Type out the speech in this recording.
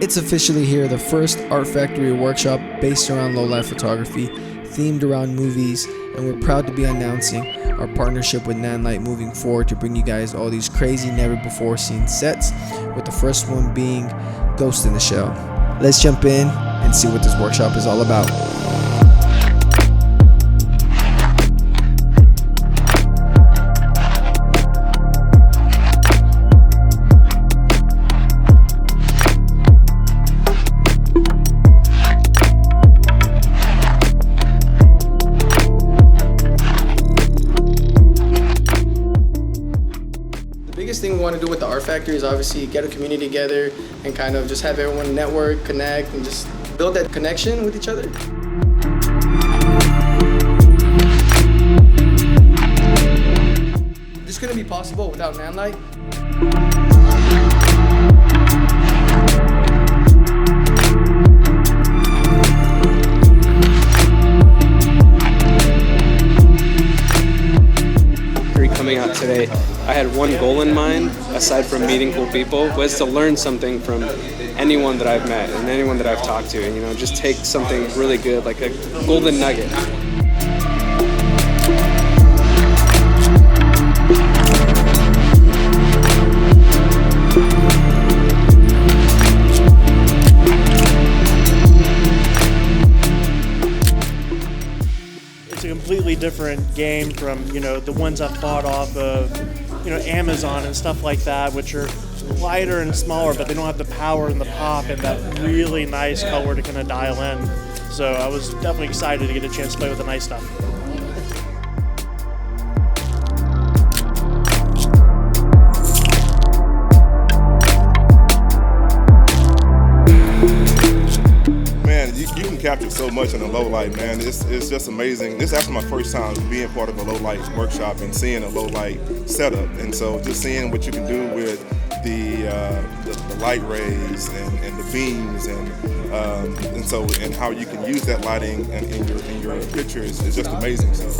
It's officially here, the first Art Factory workshop based around low-light photography, themed around movies, and we're proud to be announcing our partnership with Nanlite moving forward to bring you guys all these crazy, never-before-seen sets, with the first one being Ghost in the Shell. Let's jump in and see what this workshop is all about. The biggest thing we want to do with the Art Factory is obviously get a community together and kind of just have everyone network, connect, and just build that connection with each other. This couldn't be possible without Nanlite. Coming out today, I had one goal in mind, aside from meeting cool people, was to learn something from anyone that I've met and anyone that I've talked to, and just take something really good, like a golden nugget. It's a completely different game from the ones I've bought off of Amazon and stuff like that, which are lighter and smaller, but they don't have the power and the pop and that really nice color to kind of dial in. So I was definitely excited to get a chance to play with the nice stuff. You can capture so much in a low light, man. It's just amazing. This is actually my first time being part of a low light workshop and seeing a low light setup. And so just seeing what you can do with the light rays and the beams and how you can use that lighting in your pictures is just amazing. So.